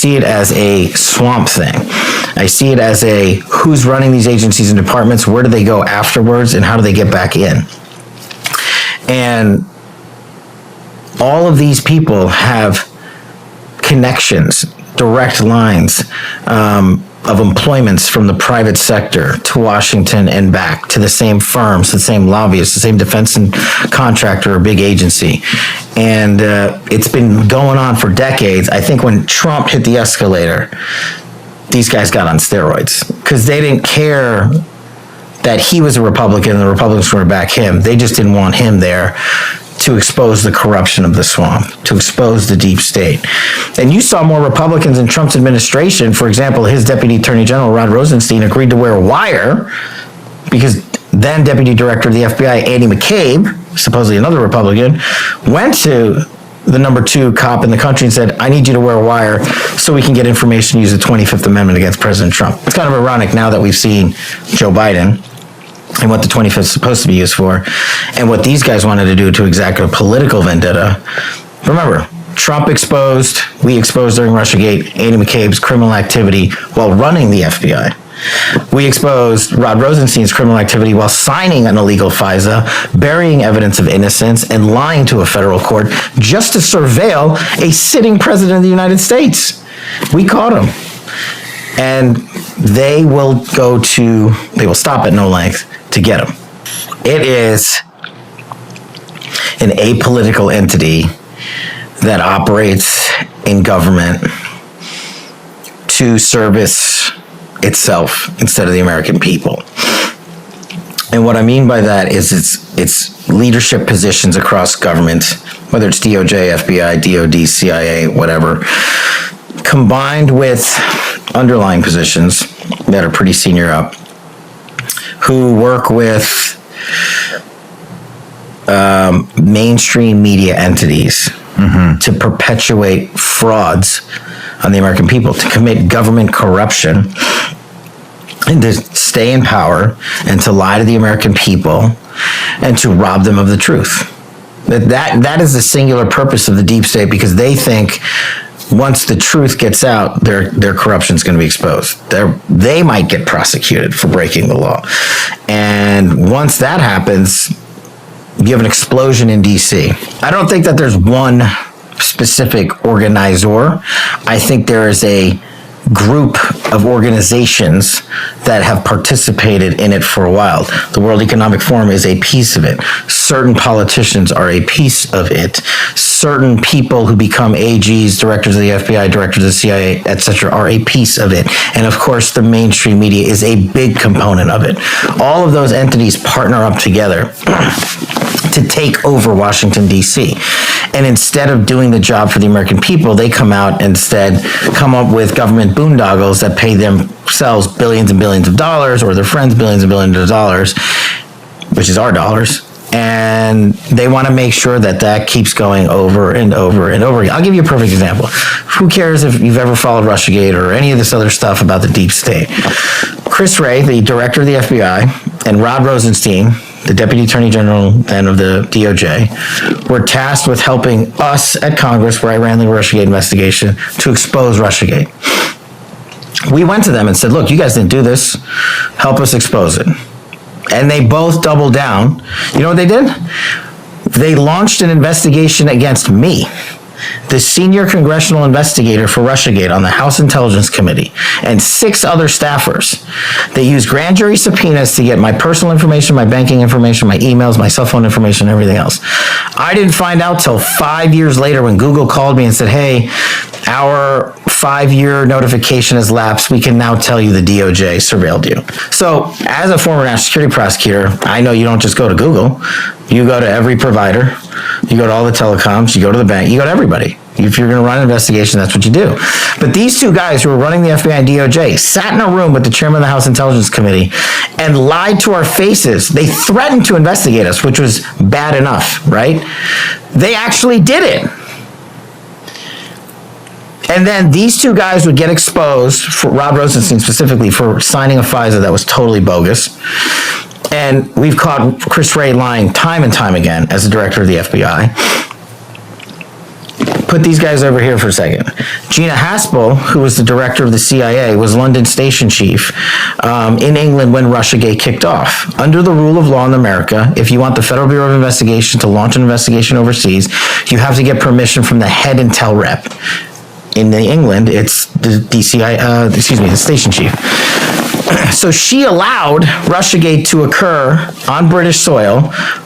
see it as a swamp thing. I see it as a who's running these agencies and departments, where do they go afterwards, and how do they get back in? And all of these people have connections, direct lines of employments from the private sector to Washington and back to the same firms, the same lobbyists, the same defense and contractor or big agency. And it's been going on for decades. I think when Trump hit the escalator, these guys got on steroids because they didn't care that he was a Republican and the Republicans were going to back him. They just didn't want him there to expose the corruption of the swamp, to expose the deep state. And you saw more Republicans in Trump's administration. For example, his Deputy Attorney General, Rod Rosenstein, agreed to wear a wire because then Deputy Director of the FBI, Andy McCabe, supposedly another Republican, went to the number 2 cop in the country and said, I need you to wear a wire so we can get information to use the 25th Amendment against President Trump. It's kind of ironic now that we've seen Joe Biden and what the 25th is supposed to be used for, and what these guys wanted to do to exact a political vendetta. Remember, Trump exposed, we exposed during Russiagate, Andy McCabe's criminal activity while running the FBI. We exposed Rod Rosenstein's criminal activity while signing an illegal FISA, burying evidence of innocence, and lying to a federal court just to surveil a sitting president of the United States. We caught him. And they will stop at no length to get him. It is an apolitical entity that operates in government to service itself instead of the American people. And what I mean by that is its leadership positions across government, whether it's DOJ, FBI, DOD, CIA, whatever, combined with underlying positions that are pretty senior up, who work with mainstream media entities to perpetuate frauds on the American people, to commit government corruption, and to stay in power, and to lie to the American people, and to rob them of the truth. That is the singular purpose of the deep state, because they think once the truth gets out, their corruption is going to be exposed. They might get prosecuted for breaking the law. And once that happens, you have an explosion in DC. I don't think that there's one specific organizer. I think there is a group of organizations that have participated in it for a while. The World Economic Forum is a piece of it. Certain politicians are a piece of it. Certain people who become AGs, directors of the FBI, directors of the CIA, etc., are a piece of it. And of course, the mainstream media is a big component of it. All of those entities partner up together to take over Washington, D.C. And instead of doing the job for the American people, they come out and instead come up with government boondoggles that pay themselves billions and billions of dollars, or their friends billions and billions of dollars, which is our dollars. And they want to make sure that that keeps going over and over and over again. I'll give you a perfect example. Who cares if you've ever followed Russiagate or any of this other stuff about the deep state? Chris Wray, the director of the FBI, and Rod Rosenstein, the Deputy Attorney General then of the DOJ, were tasked with helping us at Congress, where I ran the Russiagate investigation, to expose Russiagate. We went to them and said, look, you guys didn't do this. Help us expose it. And they both doubled down. You know what they did? They launched an investigation against me, the senior congressional investigator for Russiagate on the House Intelligence Committee, and 6 other staffers. They used grand jury subpoenas to get my personal information, my banking information, my emails, my cell phone information, and everything else. I didn't find out till 5 years later when Google called me and said, hey, our 5-year notification has lapsed. We can now tell you the DOJ surveilled you. So as a former national security prosecutor, I know you don't just go to Google. You go to every provider. You go to all the telecoms. You go to the bank. You go to everybody. If you're going to run an investigation, that's what you do. But these two guys who were running the FBI and DOJ sat in a room with the chairman of the House Intelligence Committee and lied to our faces. They threatened to investigate us, which was bad enough, right? They actually did it. And then these two guys would get exposed, for Rod Rosenstein specifically, for signing a FISA that was totally bogus. And we've caught Chris Wray lying time and time again as the director of the FBI. put these guys over here for a second. Gina Haspel, who was the director of the CIA, was London station chief in England when Russiagate kicked off. Under the rule of law in America, if you want the Federal Bureau of Investigation to launch an investigation overseas, you have to get permission from the head intel rep. In England, it's the the station chief. So she allowed Russiagate to occur on British soil,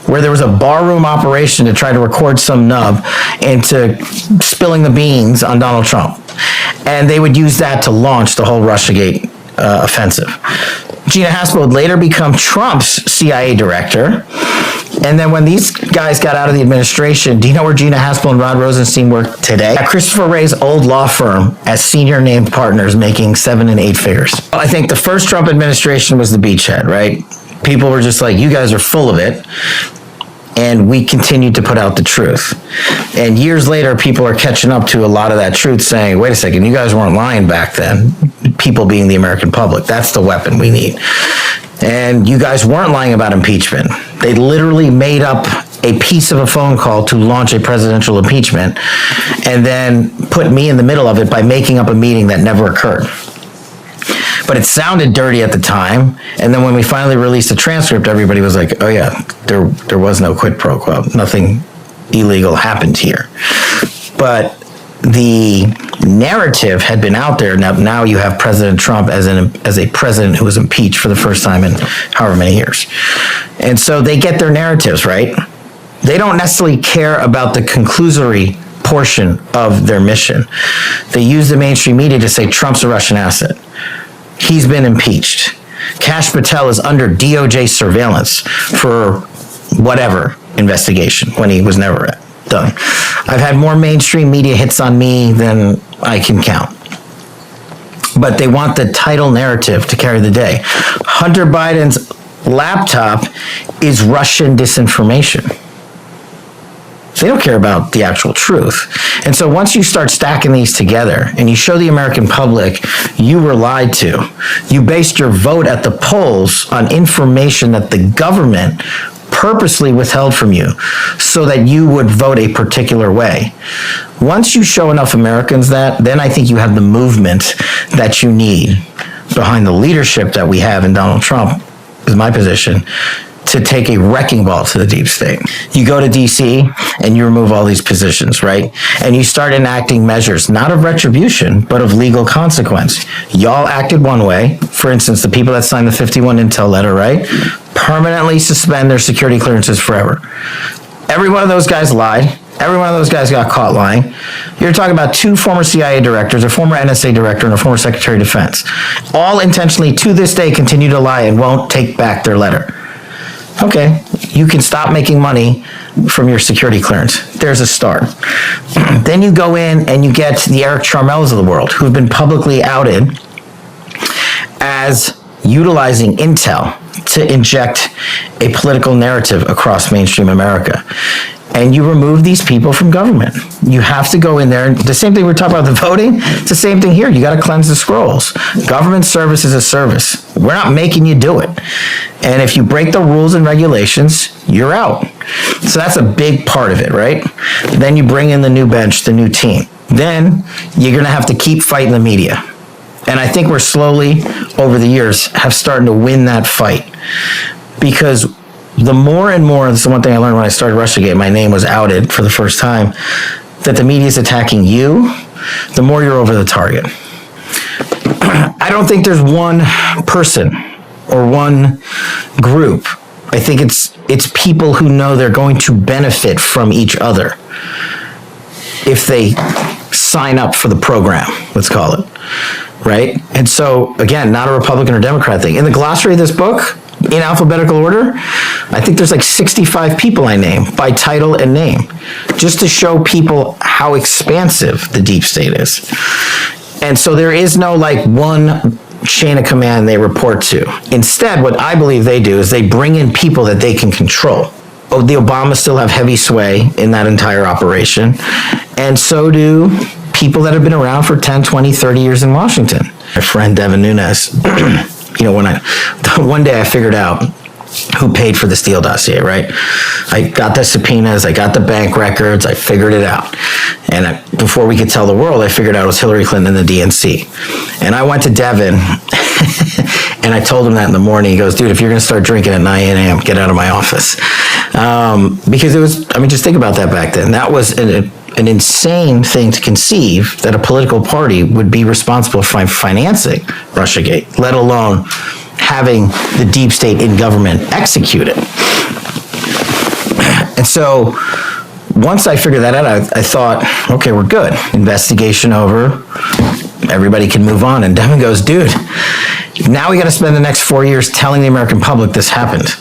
where there was a barroom operation to try to record some nub into spilling the beans on Donald Trump. And they would use that to launch the whole Russiagate offensive. Gina Haspel would later become Trump's CIA director. And then when these guys got out of the administration, do you know where Gina Haspel and Rod Rosenstein work today? At Christopher Wray's old law firm as senior named partners, making 7 and 8 figures. I think the first Trump administration was the beachhead, right? People were just like, you guys are full of it. And we continued to put out the truth. And years later, people are catching up to a lot of that truth, saying, wait a second, you guys weren't lying back then. People being the American public. That's the weapon we need. And you guys weren't lying about impeachment. They literally made up a piece of a phone call to launch a presidential impeachment and then put me in the middle of it by making up a meeting that never occurred. But it sounded dirty at the time. And then when we finally released the transcript, everybody was like, oh yeah, there was no quid pro quo. Nothing illegal happened here. But the narrative had been out there. Now you have President Trump as a president who was impeached for the first time in however many years. And so they get their narratives, right? They don't necessarily care about the conclusory portion of their mission. They use the mainstream media to say Trump's a Russian asset. He's been impeached. Kash Patel is under DOJ surveillance for whatever investigation when he was never done. I've had more mainstream media hits on me than I can count. But they want the title narrative to carry the day. Hunter Biden's laptop is Russian disinformation. They don't care about the actual truth. And so once you start stacking these together and you show the American public you were lied to, you based your vote at the polls on information that the government purposely withheld from you so that you would vote a particular way. Once you show enough Americans that, then I think you have the movement that you need behind the leadership that we have in Donald Trump, is my position, to take a wrecking ball to the deep state. You go to DC and you remove all these positions, right? And you start enacting measures, not of retribution, but of legal consequence. Y'all acted one way. For instance, the people that signed the 51 Intel letter, right? Permanently suspend their security clearances forever. Every one of those guys lied. Every one of those guys got caught lying. You're talking about 2 former CIA directors, a former NSA director, and a former Secretary of Defense. All intentionally, to this day, continue to lie and won't take back their letter. Okay, you can stop making money from your security clearance. There's a start. Then you go in and you get the Eric Charmels of the world, who have been publicly outed as utilizing intel to inject a political narrative across mainstream America. And you remove these people from government. You have to go in there. And the same thing we're talking about the voting, it's the same thing here. You got to cleanse the scrolls. Government service is a service. We're not making you do it. And if you break the rules and regulations, you're out. So that's a big part of it, right? Then you bring in the new bench, the new team. Then you're going to have to keep fighting the media. And I think we're slowly, over the years, have started to win that fight. Because the more and more, this is one thing I learned when I started Russiagate, my name was outed for the first time, that the media is attacking you, the more you're over the target. I don't think there's one person or one group. I think it's people who know they're going to benefit from each other if they sign up for the program, let's call it, right? And so, again, not a Republican or Democrat thing. In the glossary of this book, in alphabetical order, I think there's like 65 people I name by title and name, just to show people how expansive the deep state is. And so there is no like one chain of command they report to. Instead, what I believe they do is they bring in people that they can control. Oh, the Obamas still have heavy sway in that entire operation. And so do people that have been around for 10, 20, 30 years in Washington. My friend Devin Nunes, you know, one day I figured out who paid for the Steele dossier, right? I got the subpoenas, I got the bank records, I figured it out. And before we could tell the world, I figured out it was Hillary Clinton and the DNC. And I went to Devin and I told him that in the morning. He goes, dude, if you're going to start drinking at 9 a.m., get out of my office. Because it was, I mean, just think about that back then. That was an insane thing to conceive, that a political party would be responsible for financing Russiagate, let alone having the deep state in government execute it. And so once I figured that out, I thought, okay, we're good. Investigation over. Everybody can move on. And Devin goes, dude, now we got to spend the next 4 years telling the American public this happened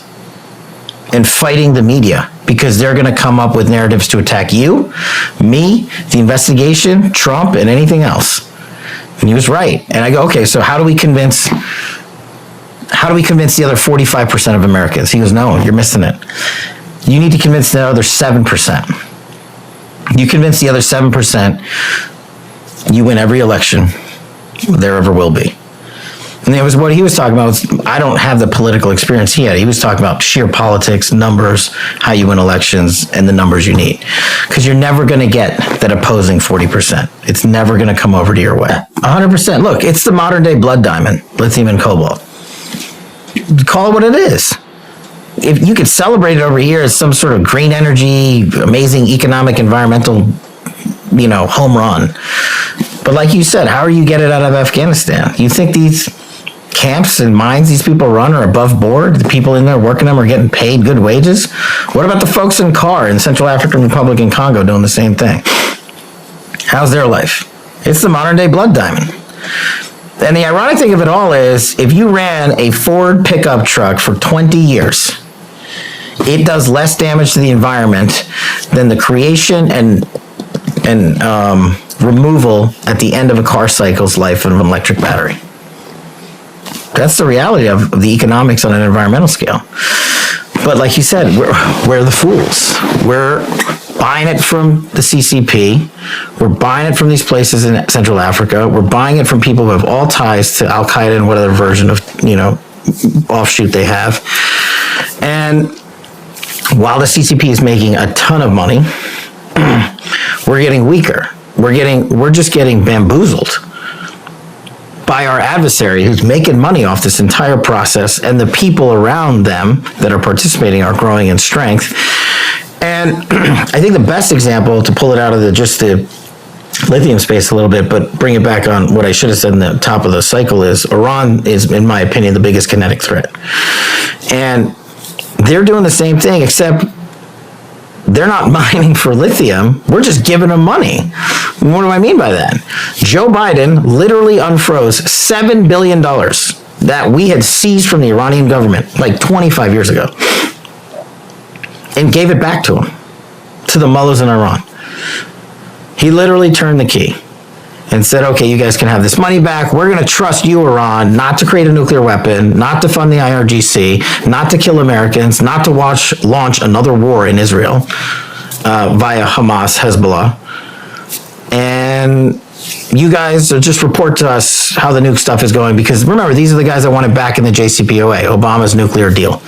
and fighting the media, because they're going to come up with narratives to attack you, me, the investigation, Trump, and anything else. And he was right. And I go, okay, so how do we convince the other 45% of Americans? He goes, no, you're missing it. You need to convince the other 7%. You convince the other 7%, you win every election there ever will be. And it was what he was talking about. I don't have the political experience he had. He was talking about sheer politics, numbers, how you win elections, and the numbers you need. Because you're never going to get that opposing 40%. It's never going to come over to your way. 100%. Look, it's the modern day blood diamond, lithium and cobalt. Call it what it is. If you could celebrate it over here as some sort of green energy, amazing economic, environmental, home run. But like you said, how are you get it out of Afghanistan? You think these camps and mines these people run are above board? The people in there working them are getting paid good wages? What about the folks in CAR in Central African Republic and Congo doing the same thing? How's their life? It's the modern day blood diamond. And the ironic thing of it all is, if you ran a Ford pickup truck for 20 years, it does less damage to the environment than the creation and removal at the end of a car cycle's life of an electric battery. That's the reality of the economics on an environmental scale. But like you said, we're the fools. We're buying it from the CCP. We're buying it from these places in Central Africa. We're buying it from people who have all ties to Al Qaeda and whatever version of, offshoot they have. And while the CCP is making a ton of money, we're getting weaker. We're just getting bamboozled by our adversary, who's making money off this entire process, and the people around them that are participating are growing in strength. And I think the best example, to pull it out of the lithium space a little bit, but bring it back on what I should have said in the top of the cycle, is Iran is, in my opinion, the biggest kinetic threat. And they're doing the same thing, except they're not mining for lithium. We're just giving them money. What do I mean by that? Joe Biden literally unfroze $7 billion that we had seized from the Iranian government like 25 years ago and gave it back to them, to the mullahs in Iran. He literally turned the key and said, okay, you guys can have this money back. We're going to trust you, Iran, not to create a nuclear weapon, not to fund the IRGC, not to kill Americans, not to launch another war in Israel via Hamas, Hezbollah. And you guys just report to us how the nuke stuff is going, because remember, these are the guys that want it back in the JCPOA, Obama's nuclear deal.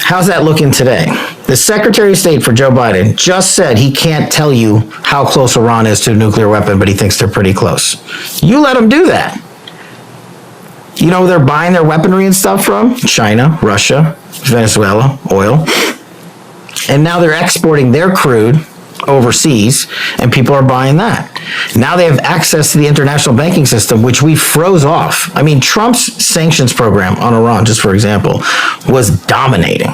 How's that looking today? The Secretary of State for Joe Biden just said he can't tell you how close Iran is to a nuclear weapon, but he thinks they're pretty close. You let them do that. You know where they're buying their weaponry and stuff from? China, Russia, Venezuela, oil. And now they're exporting their crude overseas, and people are buying that. Now they have access to the international banking system, which we froze off. I mean, Trump's sanctions program on Iran, just for example, was dominating.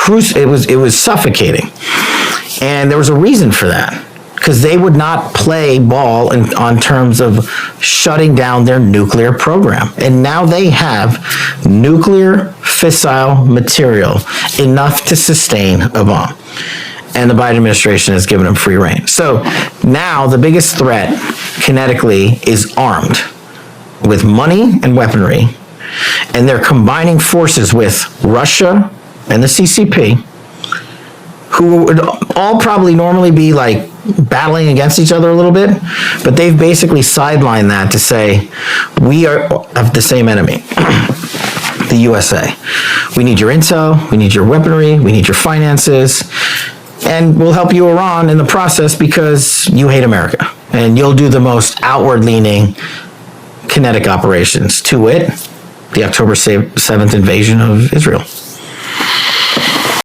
It was suffocating. And there was a reason for that, because they would not play ball on terms of shutting down their nuclear program. And now they have nuclear fissile material enough to sustain a bomb. And the Biden administration has given them free rein. So now the biggest threat kinetically is armed with money and weaponry, and they're combining forces with Russia and the CCP, who would all probably normally be like battling against each other a little bit, but they've basically sidelined that to say, we are of the same enemy. the USA. We need your intel, we need your weaponry, we need your finances, and we'll help you, Iran, in the process because you hate America. And you'll do the most outward-leaning kinetic operations, to wit, the October 7th invasion of Israel.